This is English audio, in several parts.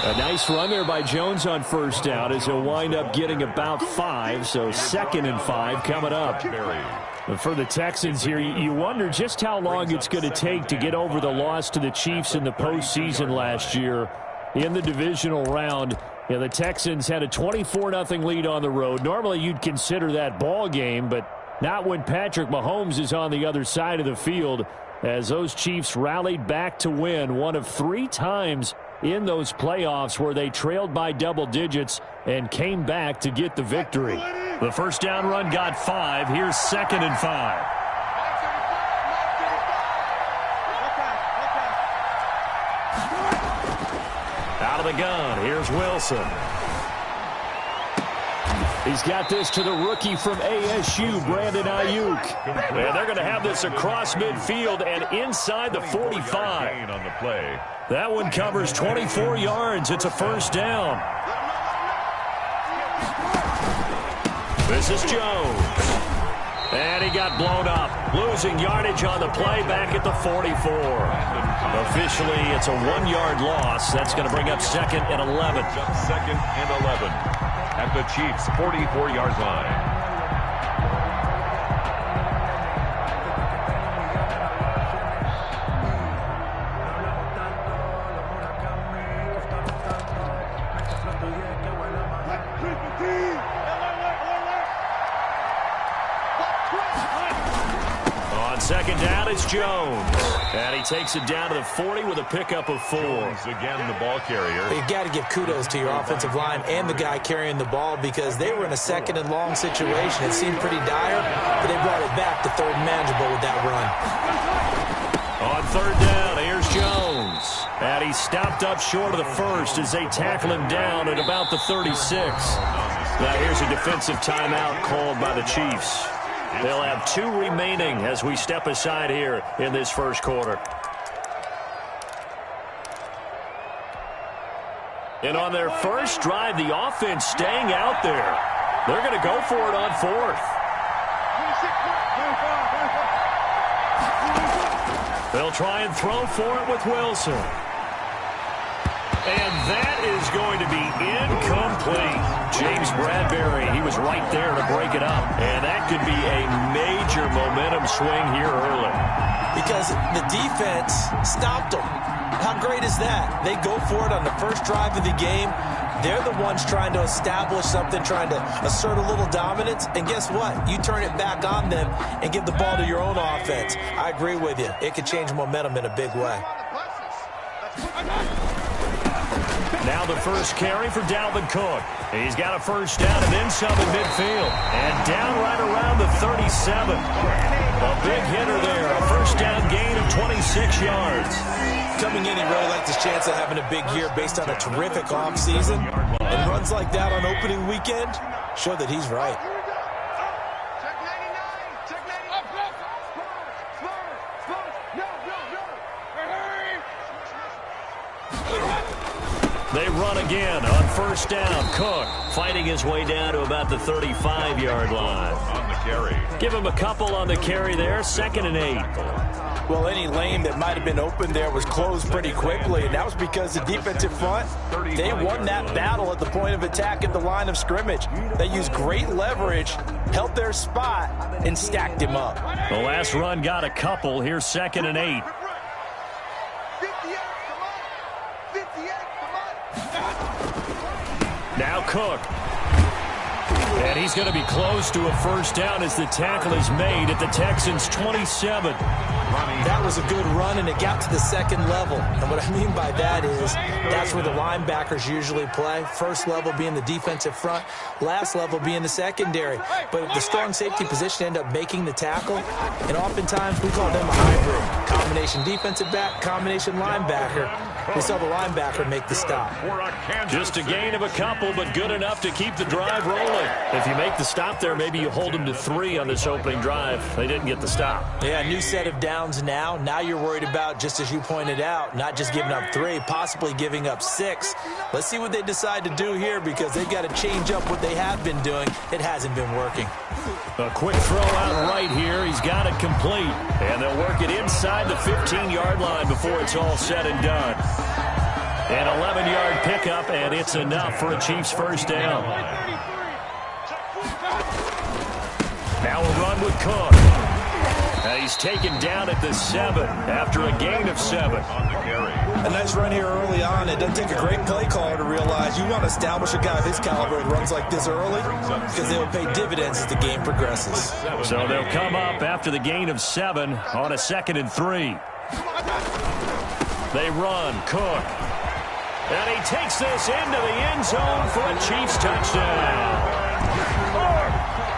A nice run there by Jones on first down as he'll wind up getting about 5, so 2nd and 5 coming up. For the Texans here, you wonder just how long it's going to take to get over the loss to the Chiefs in the postseason last year in the divisional round. Yeah, the Texans had a 24-0 lead on the road. Normally you'd consider that ball game, but not when Patrick Mahomes is on the other side of the field, as those Chiefs rallied back to win one of 3 times in those playoffs where they trailed by double digits and came back to get the victory. The first down run got 5. Here's 2nd and 5. Out of the gun, here's Wilson. He's got this to the rookie from ASU, Brandon Ayuk. And they're going to have this across midfield and inside the 45. On the play. That one covers 24 yards. It's a first down. This is Jones. And he got blown up. Losing yardage on the play back at the 44. Officially, it's a 1-yard loss. That's going to bring up 2nd and 11. 2nd and 11 at the Chiefs' 44-yard line. On 2nd down, it's Jones. And he takes it down to the 40 with a pickup of 4. Jones again, the ball carrier. You've got to give kudos to your offensive line and the guy carrying the ball, because they were in a 2nd and long situation. It seemed pretty dire, but they brought it back to 3rd and manageable with that run. On 3rd down, here's Jones. And he stopped up short of the 1st as they tackle him down at about the 36. Now here's a defensive timeout called by the Chiefs. They'll have 2 remaining as we step aside here in this first quarter. And on their first drive, the offense staying out there. They're going to go for it on 4th. They'll try and throw for it with Wilson. And that is going to be incomplete. James Bradbury, he was right there to break it up. And that could be a major momentum swing here early. Because the defense stopped them. How great is that? They go for it on the first drive of the game. They're the ones trying to establish something, trying to assert a little dominance. And guess what? You turn it back on them and give the ball to your own offense. I agree with you. It could change momentum in a big way. Now the first carry for Dalvin Cook. He's got a first down and then some in midfield. And down right around the 37. A big hitter there. A first down gain of 26 yards. Coming in, he really liked his chance of having a big year based on a terrific offseason. And runs like that on opening weekend show that he's right. They run again on first down. Cook fighting his way down to about the 35-yard line. On the carry. Give him a couple on the carry there. 2nd and 8. Well, any lane that might have been open there was closed pretty quickly, and that was because the defensive front, they won that battle at the point of attack at the line of scrimmage. They used great leverage, held their spot, and stacked him up. The last run got a couple. Here's 2nd and 8. Now Cook. And he's going to be close to a first down as the tackle is made at the Texans' 27. That was a good run, and it got to the 2nd level. And what I mean by that is that's where the linebackers usually play. First level being the defensive front, last level being the secondary. But the strong safety position end up making the tackle, and oftentimes we call them a hybrid. Combination defensive back, combination linebacker. We saw the linebacker make the stop. Just a gain of a couple, but good enough to keep the drive rolling. If you make the stop there, maybe you hold them to 3 on this opening drive. They didn't get the stop. Yeah, new set of downs now. Now you're worried about, just as you pointed out, not just giving up 3, possibly giving up 6. Let's see what they decide to do here, because they've got to change up what they have been doing. It hasn't been working. A quick throw out right here. He's got it complete. And they'll work it inside the 15-yard line before it's all said and done. An 11-yard pickup, and it's enough for a Chiefs first down. Now a run with Cook. He's taken down at the 7 after a gain of 7. A nice run here early on. It doesn't take a great play caller to realize you want to establish a guy of his caliber who runs like this early, because they will pay dividends as the game progresses. So they'll come up after the gain of 7 on a 2nd and 3. They run. Cook. And he takes this into the end zone for a Chiefs touchdown.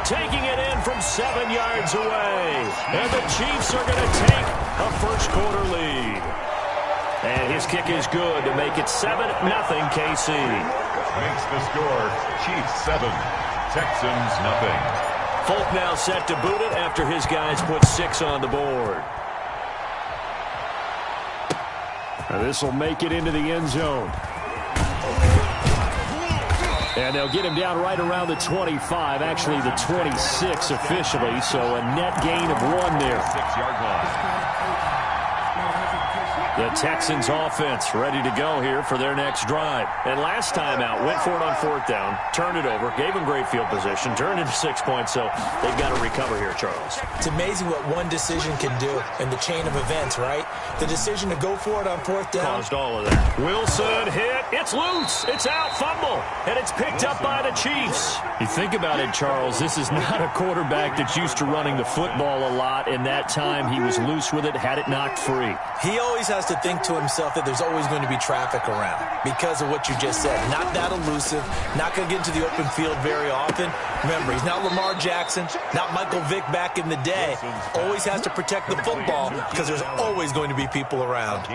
Taking it in from 7 yards away. And the Chiefs are going to take a first-quarter lead. And his kick is good to make it 7-0 KC. Makes the score, Chiefs 7, Texans nothing. Folk now set to boot it after his guys put 6 on the board. This will make it into the end zone. And they'll get him down right around the 25, actually the 26 officially, so a net gain of 1 there. 6-yard line. The Texans offense ready to go here for their next drive. And last time out, went for it on 4th down, turned it over, gave them great field position, turned into 6 points, so they've got to recover here, Charles. It's amazing what one decision can do in the chain of events, right? The decision to go for it on 4th down. Caused all of that. Wilson hit. It's loose. It's out. Fumble. And it's picked up by the Chiefs. You think about it, Charles, this is not a quarterback that's used to running the football a lot. In that time, he was loose with it, had it knocked free. He always has to think to himself that there's always going to be traffic around because of what you just said. Not that elusive, not going to get into the open field very often. Remember, he's not Lamar Jackson, not Michael Vick back in the day. Always has to protect the football because there's always going to be people around.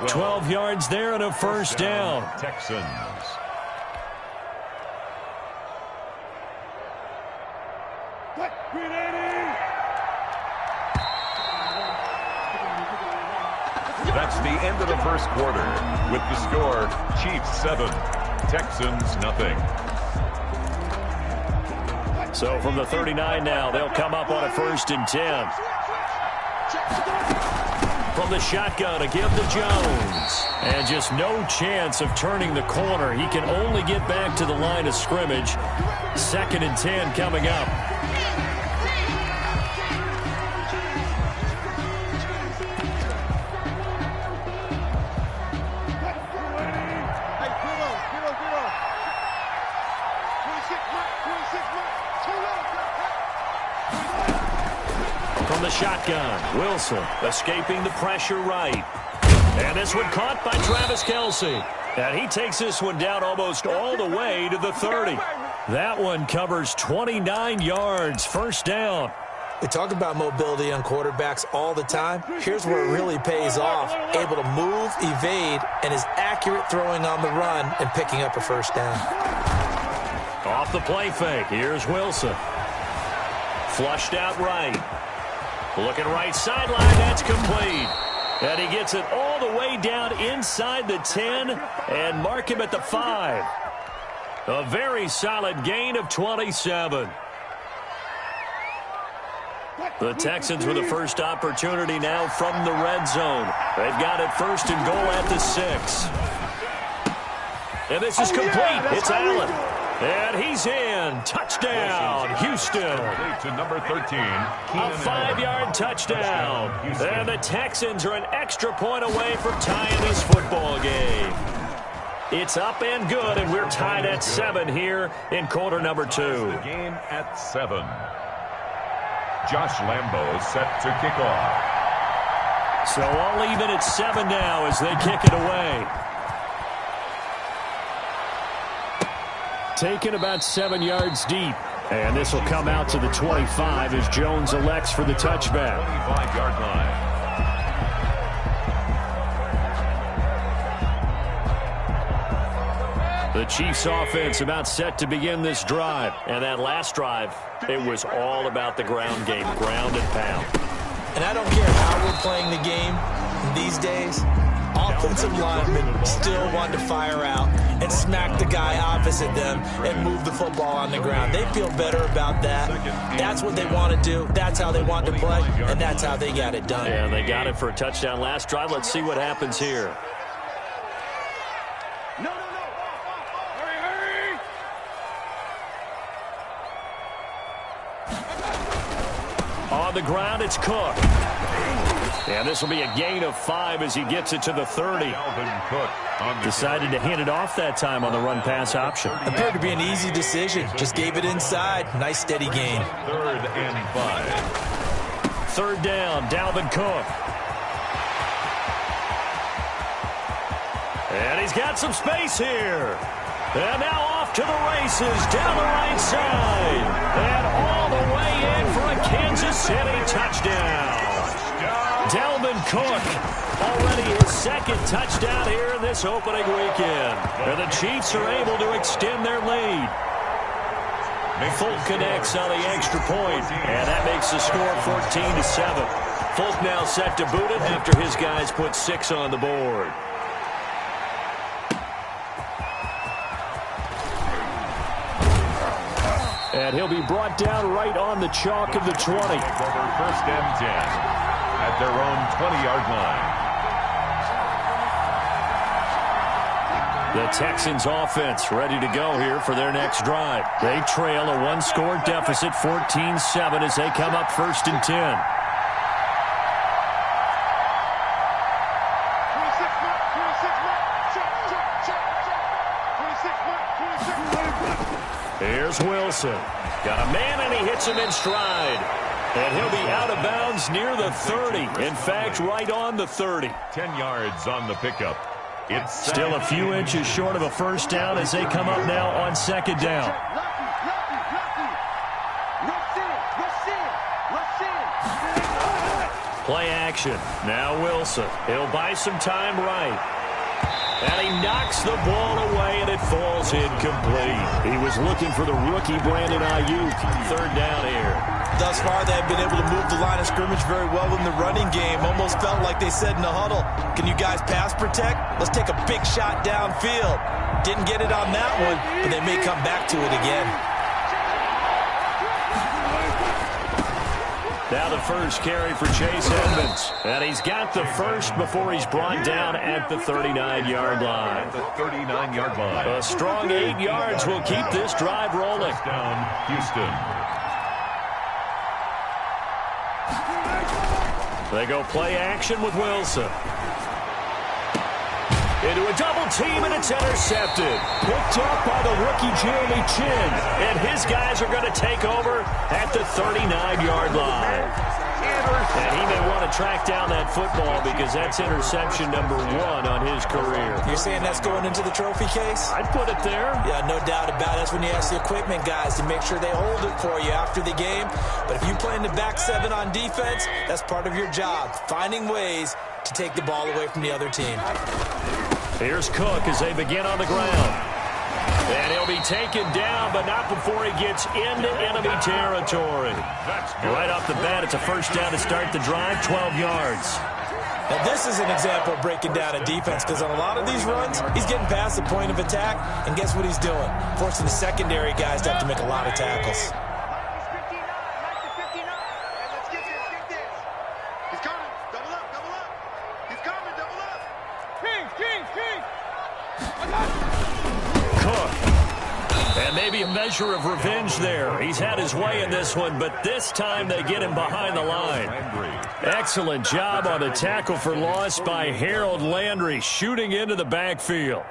12 yards there and a first down. Texans. That's the end of the first quarter. With the score, Chiefs 7, Texans nothing. So from the 39 now, they'll come up on a 1st and 10. From the shotgun to give to Jones. And just no chance of turning the corner. He can only get back to the line of scrimmage. 2nd and 10 coming up. From the shotgun, Wilson escaping the pressure right. And this one caught by Travis Kelce. And he takes this one down almost all the way to the 30. That one covers 29 yards, first down. We talk about mobility on quarterbacks all the time. Here's where it really pays off. Able to move, evade, and is accurate throwing on the run and picking up a first down. Off the play fake, here's Wilson. Flushed out right. Looking right sideline, that's complete. And he gets it all the way down inside the 10 and mark him at the 5. A very solid gain of 27. The Texans with the first opportunity now from the red zone. They've got it 1st and goal at the 6. And this is complete. It's Allen. And he's in. Touchdown, Houston. To number 13. A 5-yard touchdown. And the Texans are an extra point away from tying this football game. It's up and good, and we're tied at 7 here in quarter number 2. The game at 7. Josh Lambo set to kick off. So all even at 7 now as they kick it away. Taken about 7 yards deep. And this will come out to the 25 as Jones elects for the touchback. 25-yard line. The Chiefs offense about set to begin this drive. And that last drive, it was all about the ground game, ground and pound. And I don't care how we're playing the game these days, offensive linemen still want to fire out and smack the guy opposite them and move the football on the ground. They feel better about that. That's what they want to do. That's how they want to play, and that's how they got it done. Yeah, they got it for a touchdown last drive. Let's see what happens here. On the ground, it's Cook. And this will be a gain of 5 as he gets it to the 30. Decided to hand it off that time on the run-pass option. Appeared to be an easy decision. Just gave it inside. Nice, steady gain. 3rd and 5. 3rd down, Dalvin Cook. And he's got some space here. And now off to the races, down the right side. And all the way in for a Kansas City touchdown. Dalvin Cook, already his 2nd touchdown here in this opening weekend. And the Chiefs are able to extend their lead. Folk connects on the extra point, and that makes the score 14-7. Folk now set to boot it after his guys put 6 on the board. And he'll be brought down right on the chalk of the 20. Over 1st and 10 at their own 20-yard line. The Texans offense ready to go here for their next drive. They trail a 1-score deficit, 14-7, as they come up 1st and 10. Here's Wilson. Got a man, and he hits him in stride. And he'll be out of bounds near the 30. In fact, right on the 30. 10 yards on the pickup. It's still a few inches short of a 1st down as they come up now on 2nd down. Play action. Now Wilson. He'll buy some time right. And he knocks the ball away, and it falls incomplete. He was looking for the rookie Brandon Ayuk. 3rd down here. Thus far, they've been able to move the line of scrimmage very well in the running game. Almost felt like they said in the huddle, can you guys pass protect? Let's take a big shot downfield. Didn't get it on that one, but they may come back to it again. Now the first carry for Chase Edmonds. And he's got the 1st before he's brought down at the 39-yard line. The 39-yard line. A strong 8 yards will keep this drive rolling. Down, Houston. They go play action with Wilson. Into a double team, and it's intercepted. Picked up by the rookie Jeremy Chin. And his guys are going to take over at the 39-yard line. And he may want to track down that football because that's interception number 1 on his career. You're saying that's going into the trophy case? I'd put it there. Yeah, no doubt about it. That's when you ask the equipment guys to make sure they hold it for you after the game. But if you play in the back 7 on defense, that's part of your job, finding ways to take the ball away from the other team. Here's Cook as they begin on the ground. And he'll be taken down, but not before he gets into enemy territory. Right off the bat, it's a 1st down to start the drive, 12 yards. Now, this is an example of breaking down a defense because on a lot of these runs, he's getting past the point of attack, and guess what he's doing? Forcing the secondary guys to have to make a lot of tackles. And maybe a measure of revenge there. He's had his way in this one, but this time they get him behind the line. Excellent job on a tackle for loss by Harold Landry, shooting into the backfield.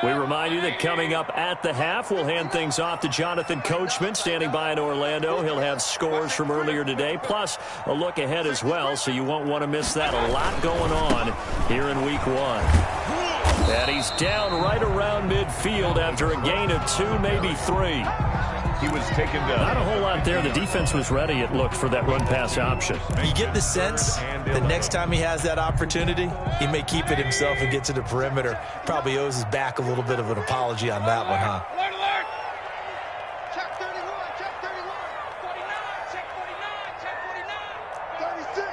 We remind you that coming up at the half, we'll hand things off to Jonathan Coachman, standing by in Orlando. He'll have scores from earlier today, plus a look ahead as well, so you won't want to miss that. A lot going on here in Week 1. And he's down right around midfield after a gain of 2, maybe 3. He was taken down. Not a whole lot there. The defense was ready, it looked, for that run-pass option. You get the sense that next time he has that opportunity, he may keep it himself and get to the perimeter. Probably owes his back a little bit of an apology on that one, huh? Alert, alert! Check 31, check 31. 49, check 49, check 49. 36,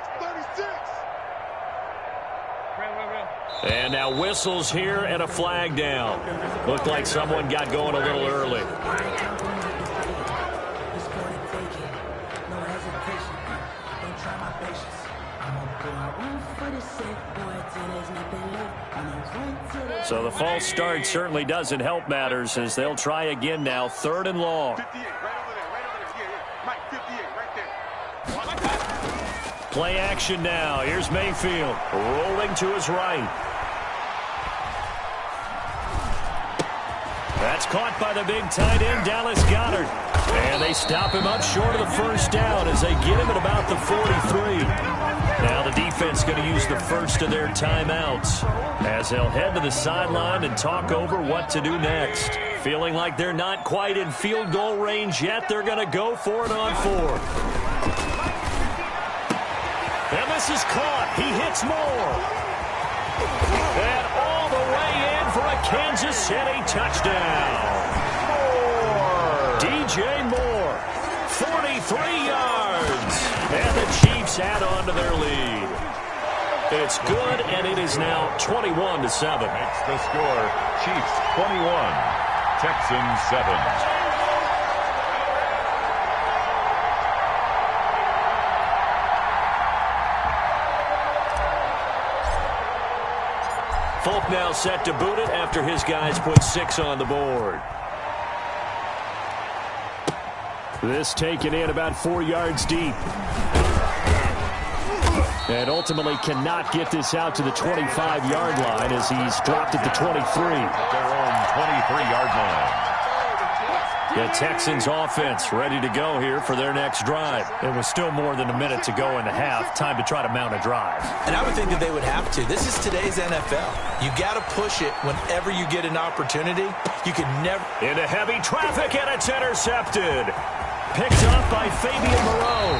36. And now whistles here and a flag down. Looked like someone got going a little early. So the false start certainly doesn't help matters as they'll try again now. 3rd and long. 58, right over there, right over there. Yeah. Mike, 58, right there. Play action now. Here's Mayfield rolling to his right. That's caught by the big tight end, Dallas Goedert. And they stop him up short of the first down as they get him at about the 43. Now the defense going to use the first of their timeouts as they'll head to the sideline and talk over what to do next. Feeling like they're not quite in field goal range yet, they're going to go for it on 4th. And this is caught. He hits Moore. And all the way in for a Kansas City touchdown. DJ Moore, 43 yards. And the Chiefs add on to their lead. It's good, and it is now 21-7. Makes the score. Chiefs 21, Texans 7. Folk now set to boot it after his guys put 6 on the board. This taken in about 4 yards deep. And ultimately cannot get this out to the 25-yard line as he's dropped at the 23. Their own 23-yard line. The Texans offense ready to go here for their next drive. It was still more than a minute to go in the half. Time to try to mount a drive. And I would think that they would have to. This is today's NFL. You got to push it whenever you get an opportunity. You can never... Into heavy traffic, and it's intercepted. Picked up by Fabian Moreau.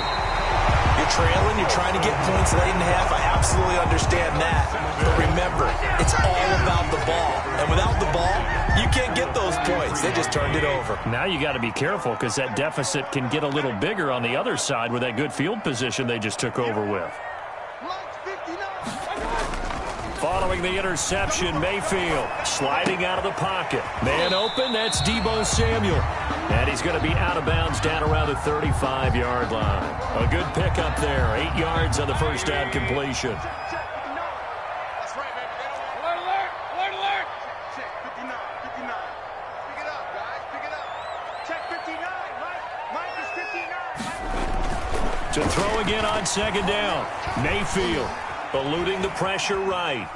You're trailing, you're trying to get points late in the half. I absolutely understand that. But remember, it's all about the ball. And without the ball, you can't get those points. They just turned it over. Now you got to be careful because that deficit can get a little bigger on the other side with that good field position they just took over with. Following the interception, Mayfield sliding out of the pocket. Man open, that's Deebo Samuel. And he's going to be out of bounds down around the 35-yard line. A good pickup there, 8 yards on the first down completion. That's right, baby. Alert, alert, alert, alert. Check 59, 59. Pick it up, guys. Pick it up. Check 59, Mike. Mike is 59. To throw again on 2nd down. Mayfield eluding the pressure right.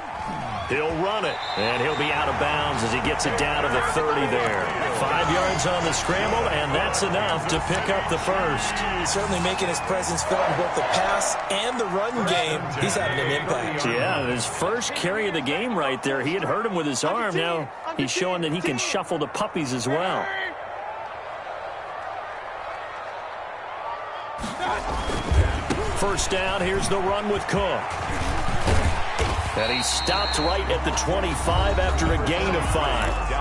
He'll run it, and he'll be out of bounds as he gets it down to the 30 there. 5 yards on the scramble, and that's enough to pick up the first. Certainly making his presence felt in both the pass and the run game. He's having an impact. Yeah, his first carry of the game right there. He had hurt him with his arm. Now he's showing that he can shuffle the puppies as well. First down, here's the run with Cook. And he stopped right at the 25 after a gain of 5.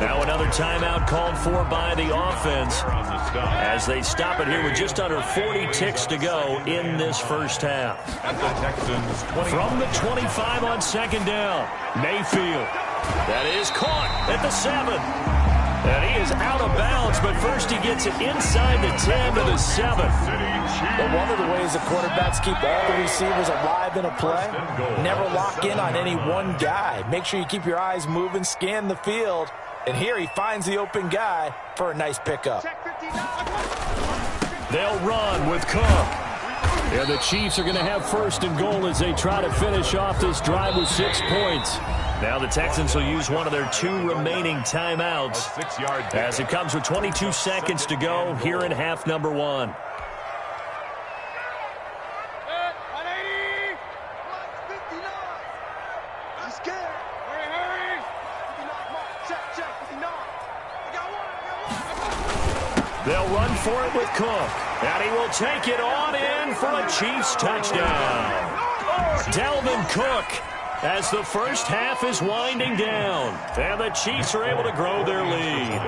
Now another timeout called for by the offense as they stop it here with just under 40 ticks to go in this first half. From the 25 on 2nd down, Mayfield. That is caught at the 7. And he is out of bounds, but first he gets it inside the 10 to the 7. But one of the ways the quarterbacks keep all the receivers alive in a play, never lock in on any one guy. Make sure you keep your eyes moving, scan the field. And here he finds the open guy for a nice pickup. They'll run with Cook. And the Chiefs are going to have 1st and goal as they try to finish off this drive with 6 points. Now the Texans will use one of their 2 remaining timeouts as it comes with 22 seconds to go here in half number 1. They'll run for it with Cook. And he will take it on in for a Chiefs touchdown. Dalvin Cook as the first half is winding down. And the Chiefs are able to grow their lead.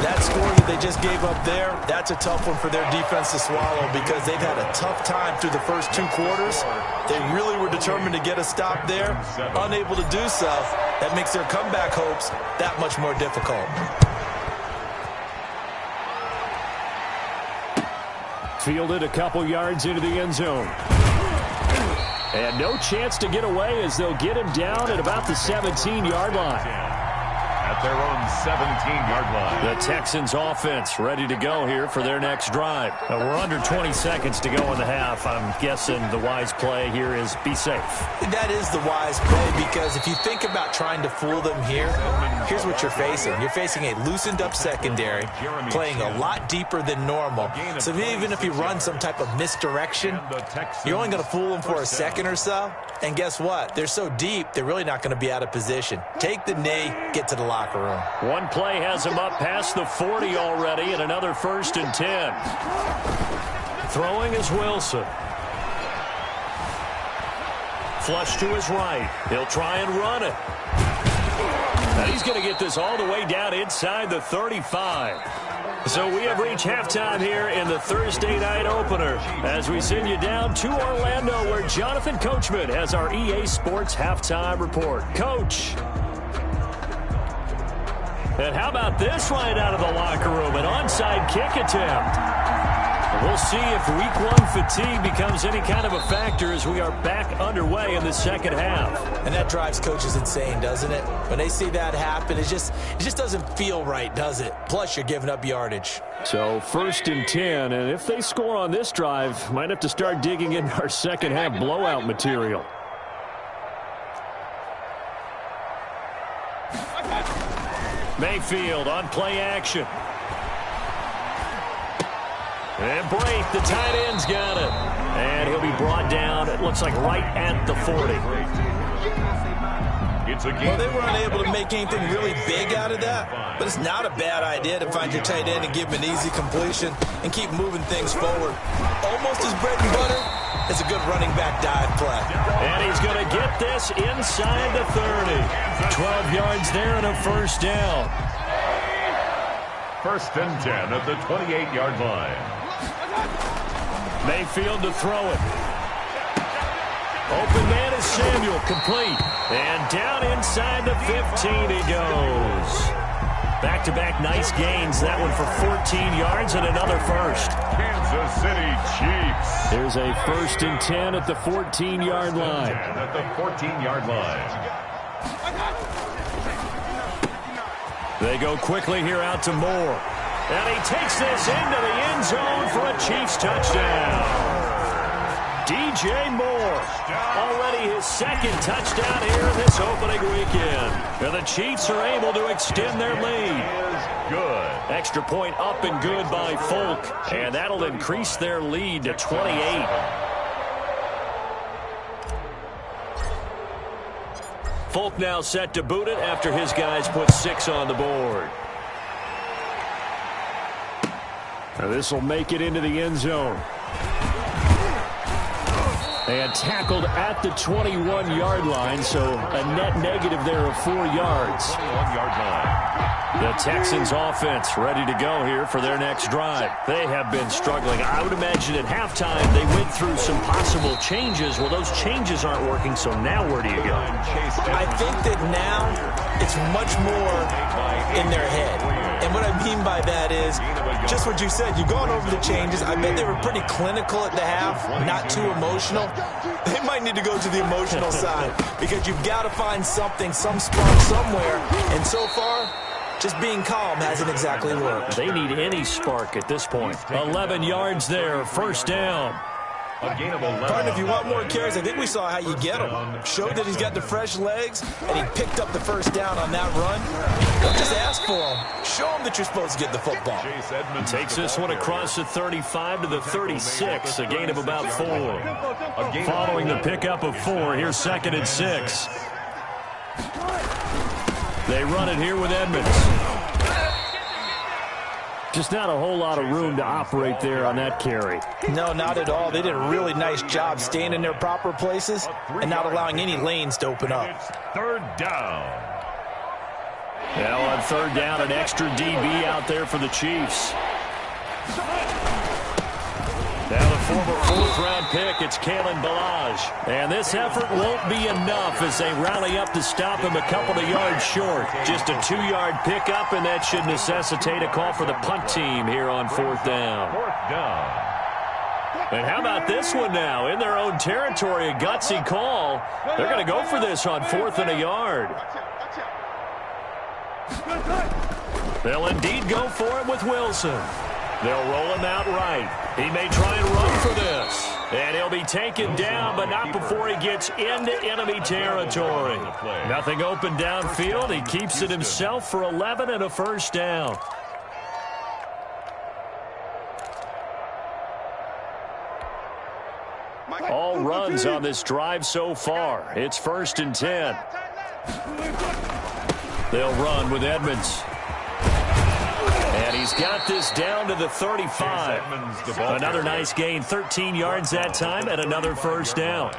That score that they just gave up there, that's a tough one for their defense to swallow because they've had a tough time through the first 2 quarters. They really were determined to get a stop there. Unable to do so, that makes their comeback hopes that much more difficult. Fielded a couple yards into the end zone. And no chance to get away as they'll get him down at about the 17-yard line. At their own 17-yard line. The Texans offense ready to go here for their next drive. We're under 20 seconds to go in the half. I'm guessing the wise play here is be safe. That is the wise play because if you think about trying to fool them here, here's what you're facing. You're facing a loosened up secondary, playing a lot deeper than normal. So even if you run some type of misdirection, you're only going to fool them for a second or so. And guess what? They're so deep, they're really not going to be out of position. Take the knee, get to the locker room. One play has him up past the 40 already, and another 1st and 10. Throwing is Wilson. Flush to his right. He'll try and run it. And he's going to get this all the way down inside the 35. So we have reached halftime here in the Thursday night opener as we send you down to Orlando where Jonathan Coachman has our EA Sports halftime report. Coach. And how about this right out of the locker room? An onside kick attempt. We'll see if week 1 fatigue becomes any kind of a factor as we are back underway in the second half. And that drives coaches insane, doesn't it? When they see that happen, it just doesn't feel right, does it? Plus, you're giving up yardage. So 1st and 10, and if they score on this drive, might have to start digging in our second half blowout material. Mayfield on play action. And Brate, the tight end's got it. And he'll be brought down, it looks like right at the 40. Well, they were unable to make anything really big out of that, but it's not a bad idea to find your tight end and give him an easy completion and keep moving things forward. Almost as bread and butter as a good running back dive play. And he's going to get this inside the 30. 12 yards there and a 1st down. 1st and 10 at the 28-yard line. Mayfield to throw it. Open man is Samuel, complete. And down inside the 15 he goes. Back-to-back nice gains. That one for 14 yards and another 1st. Kansas City Chiefs. There's a 1st and 10 at the 14-yard line. At the 14-yard line. They go quickly here out to Moore. And he takes this into the end zone for a Chiefs touchdown. DJ Moore, already his 2nd touchdown here this opening weekend. And the Chiefs are able to extend their lead. Good. Extra point up and good by Folk. And that'll increase their lead to 28. Folk now set to boot it after his guys put 6 on the board. This will make it into the end zone. And tackled at the 21-yard line, so a net negative there of 4 yards. 21-yard line. The Texans offense ready to go here for their next drive. They have been struggling. I would imagine at halftime they went through some possible changes. Well, those changes aren't working, so now where do you go? I think that now it's much more in their head. And what I mean by that is just what you said. You've gone over the changes. I bet they were pretty clinical at the half, not too emotional. They might need to go to the emotional side because you've got to find something, some spark somewhere. And so far, just being calm hasn't exactly worked. They need any spark at this point. 11 yards there, 1st down. A gain of 11. Pardon, if you want more carries, I think we saw how you get him. Showed that he's got the fresh legs, and he picked up the 1st down on that run. Don't just ask for him. Show him that you're supposed to get the football. Takes this one across the 35 to the 36, a gain of about 4. Following the pickup of 4, here's 2nd and 6. They run it here with Edmonds. Just not a whole lot of room to operate there on that carry. No, not at all. They did a really nice job staying in their proper places and not allowing any lanes to open up. It's third down. Now on third down, an extra DB out there for the Chiefs. Now the former fourth-round pick, it's Kalen Ballage. And this effort won't be enough as they rally up to stop him a couple of yards short. Just a 2-yard pickup, and that should necessitate a call for the punt team here on fourth down. Fourth down. And how about this one now? In their own territory, a gutsy call. They're going to go for this on 4th and a yard. They'll indeed go for it with Wilson. They'll roll him out right. He may try and run for this. And he'll be taken down, but not before he gets into enemy territory. Nothing open downfield. He keeps it himself for 11 and a first down. All runs on this drive so far. It's 1st and 10. They'll run with Edmonds. And he's got this down to the 35. Another nice gain, 13 yards that time, and another first down.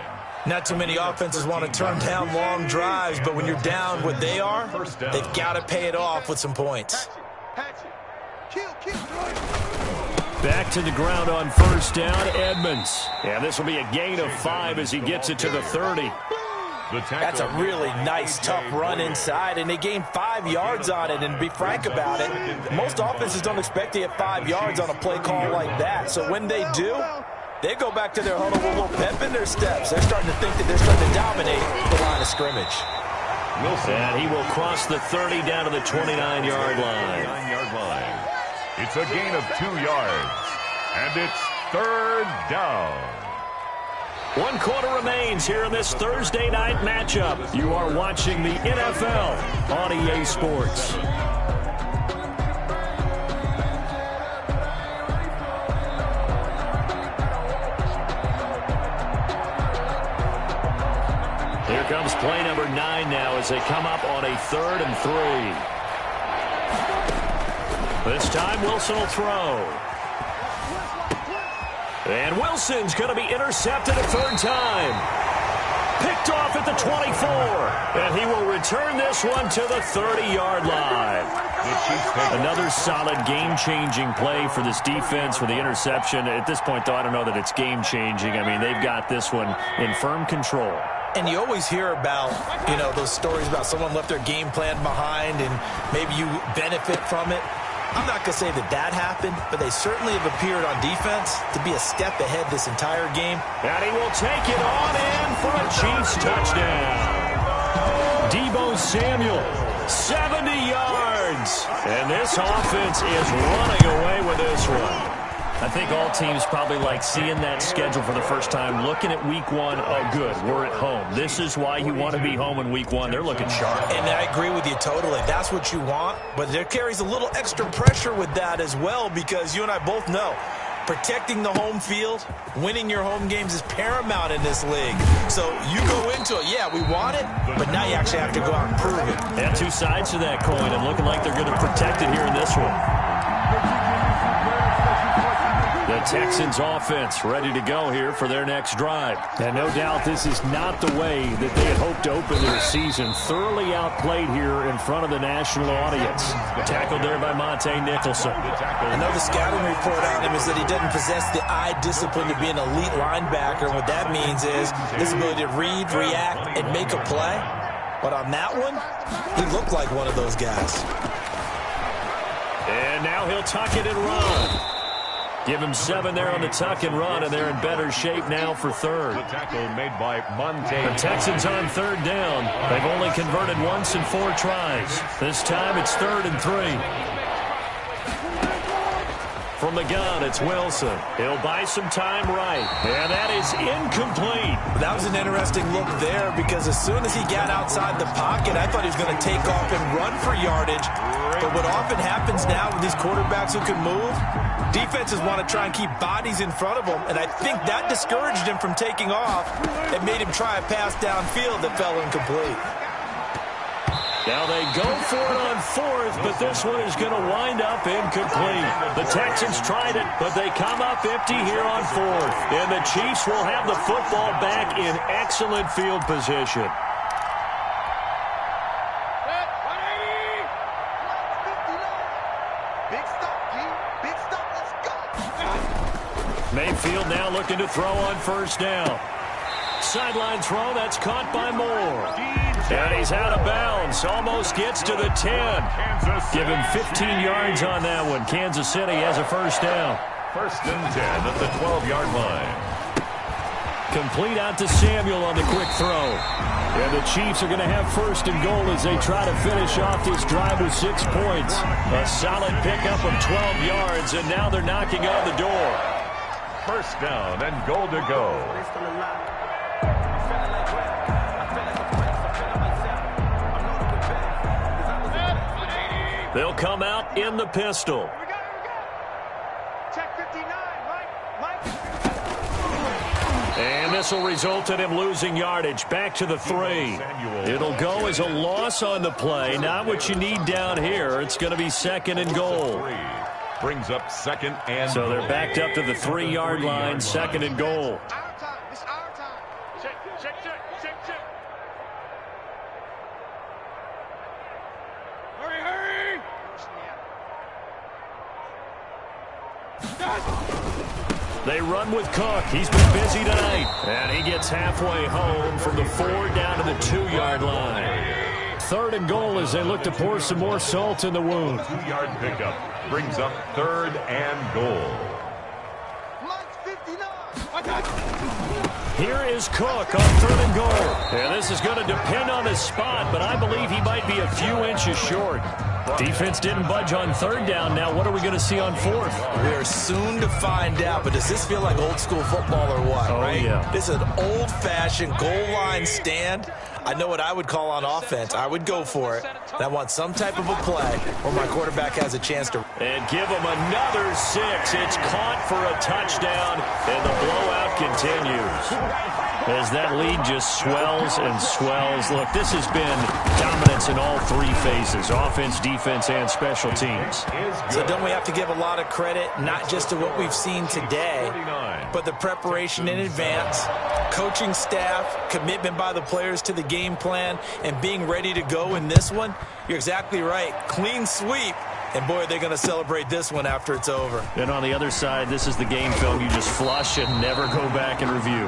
Not too many offenses want to turn down long drives, but when you're down what they are, they've got to pay it off with some points. Back to the ground on first down, Edmonds. And this will be a gain of 5 as he gets it to the 30. That's a really nice, tough run inside, and they gained 5 yards on it. And to be frank about it, most offenses don't expect to get 5 yards on a play call like that. So when they do, they go back to their huddle with a little pep in their steps. They're starting to think that they're starting to dominate the line of scrimmage. And he will cross the 30 down to the 29-yard line. It's a gain of 2 yards, and it's third down. 1 quarter remains here in this Thursday night matchup. You are watching the NFL on EA Sports. Here comes play number 9 now as they come up on a 3rd and 3. This time Wilson will throw. And Wilson's going to be intercepted a 3rd time. Picked off at the 24. And he will return this one to the 30-yard line. Another solid game-changing play for this defense for the interception. At this point, though, I don't know that it's game-changing. I mean, they've got this one in firm control. And you always hear about, those stories about someone left their game plan behind and maybe you benefit from it. I'm not going to say that happened, but they certainly have appeared on defense to be a step ahead this entire game. And he will take it on in for a Chiefs touchdown. Deebo Samuel, 70 yards. And this offense is running away with this one. I think all teams probably like seeing that schedule for the first time, looking at week 1. Oh, good, we're at home. This is why you want to be home in week 1. They're looking sharp. And I agree with you totally. That's what you want. But there carries a little extra pressure with that as well because you and I both know protecting the home field, winning your home games is paramount in this league. So you go into it, yeah, we want it, but now you actually have to go out and prove it. And 2 sides to that coin and looking like they're going to protect it here in this one. The Texans offense ready to go here for their next drive. And no doubt this is not the way that they had hoped to open their season. Thoroughly outplayed here in front of the national audience. Tackled there by Monte Nicholson. Another scouting report on him is that he doesn't possess the eye discipline to be an elite linebacker. What that means is his ability to read, react, and make a play. But on that one, he looked like one of those guys. And now he'll tuck it and run. Give him 7 there on the tuck and run, and they're in better shape now for 3rd. The tackle made by Monte. The Texans on 3rd down. They've only converted once in 4 tries. This time it's 3rd and 3. From the gun, it's Wilson. He'll buy some time right. And that is incomplete. That was an interesting look there because as soon as he got outside the pocket, I thought he was going to take off and run for yardage. But what often happens now with these quarterbacks who can move, defenses want to try and keep bodies in front of them, and I think that discouraged him from taking off and made him try a pass downfield that fell incomplete. Now they go for it on 4th, but this one is going to wind up up incomplete. The Texans tried it, but they come up empty here on fourth. And the Chiefs will have the football back in excellent field position. Mayfield now looking to throw on first down. Sideline throw, that's caught by Moore. And he's out of bounds, almost gets to the 10. Give him 15 yards on that one. Kansas City has a first down. First and 10 at the 12-yard line. Complete out to Samuel on the quick throw. And the Chiefs are going to have first and goal as they try to finish off this drive with 6 points. A solid pickup of 12 yards, and now they're knocking on the door. First down and goal to go. They'll come out in the pistol. Check 59, Mike. And this will result in him losing yardage. Back to the 3. It'll go as a loss on the play. Not what you need down here. It's going to be second and goal. Brings up second and so they're backed up to the 3-yard line, second and goal. Our time. It's our time. Check. Hurry. They run with Cook. He's been busy tonight. And he gets halfway home from the 4 down to the 2-yard line. Third and goal as they look to pour some more salt in the wound. 2-yard pickup brings up third and goal. Mike's 59. Here is Cook on third and goal. And this is going to depend on his spot, but I believe he might be a few inches short. Defense didn't budge on third down. Now what are we going to see on fourth? We're soon to find out, but does this feel like old school football or what, right? Yeah. This is an old-fashioned goal line stand. I know what I would call on offense. I would go for it. And I want some type of a play where my quarterback has a chance to. And give him another 6. It's caught for a touchdown, and the blowout continues. As that lead just swells and swells. Look, this has been dominance in all 3 phases, offense, defense, and special teams. So don't we have to give a lot of credit, not just to what we've seen today, but the preparation in advance, coaching staff, commitment by the players to the game plan, and being ready to go in this one? You're exactly right. Clean sweep. And, boy, they're going to celebrate this one after it's over. And on the other side, this is the game film you just flush and never go back and review.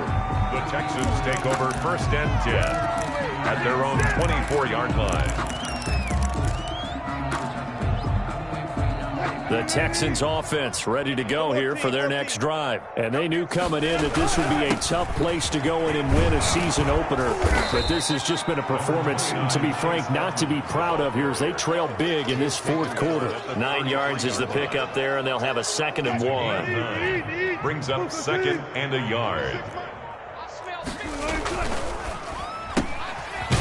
The Texans take over first and 10 at their own 24-yard line. The Texans offense ready to go here for their next drive. And they knew coming in that this would be a tough place to go in and win a season opener. But this has just been a performance, to be frank, not to be proud of here as they trail big in this fourth quarter. 9 yards is the pickup there, and they'll have a second and 1. Brings up second and a yard.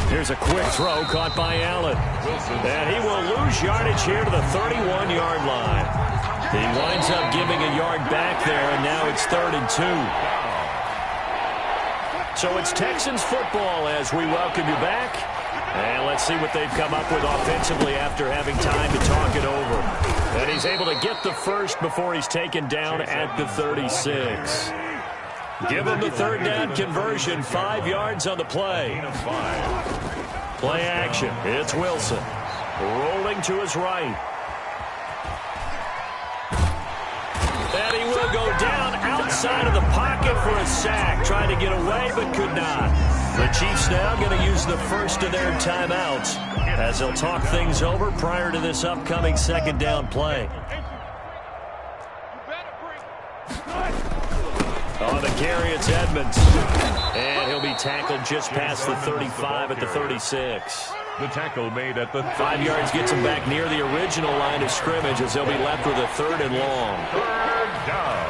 Here's a quick throw caught by Allen. And he will lose yardage here to the 31-yard line. He winds up giving a yard back there, and now it's 3rd and 2. So it's Texans football as we welcome you back. And let's see what they've come up with offensively after having time to talk it over. And he's able to get the first before he's taken down at the 36. Give him the 3rd down conversion, 5 yards on the play. Play action. It's Wilson. Rolling to his right. And he will go down outside of the pocket for a sack. Trying to get away, but could not. The Chiefs now going to use the first of their timeouts as they'll talk things over prior to this upcoming 2nd down play. On the carry, it's Edmonds. And he'll be tackled just past the 35 at the 36. The tackle made at the 5 yards gets him back near the original line of scrimmage as they'll be left with a 3rd and long. 3rd down.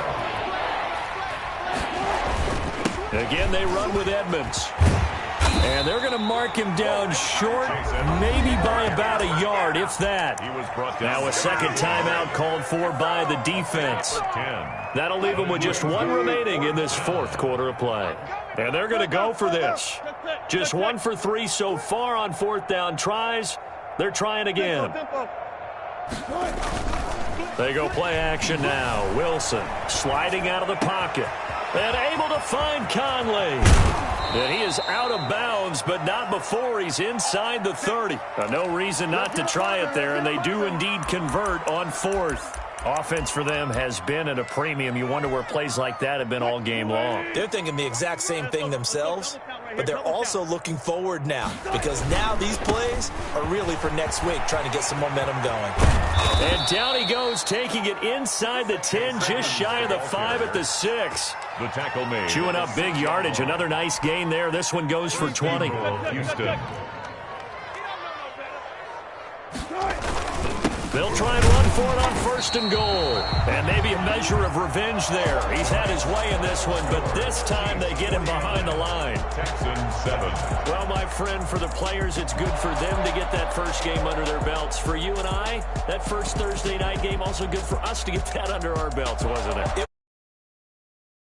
Again, they run with Edmonds. And they're going to mark him down short, maybe by about a yard, if that. Now a second timeout called for by the defense. That'll leave them with just 1 remaining in this 4th quarter of play. And they're going to go for this. Just 1 for 3 so far on 4th down tries. They're trying again. They go play action now. Wilson sliding out of the pocket and able to find Conley. And he is out of bounds, but not before he's inside the 30. No reason not to try it there, and they do indeed convert on 4th. Offense for them has been at a premium. You wonder where plays like that have been all game long. They're thinking the exact same thing themselves, but they're also looking forward now because now these plays are really for next week, trying to get some momentum going. And down he goes, taking it inside the 10, just shy of the 5 at the 6. The tackle made. Chewing up big yardage. Another nice gain there. This one goes for 20. Houston. They'll try and run for it on 1st and goal. And maybe a measure of revenge there. He's had his way in this one, but this time they get him behind the line. Texans 7. Well, my friend, for the players, it's good for them to get that first game under their belts. For you and I, that first Thursday night game, also good for us to get that under our belts, wasn't it?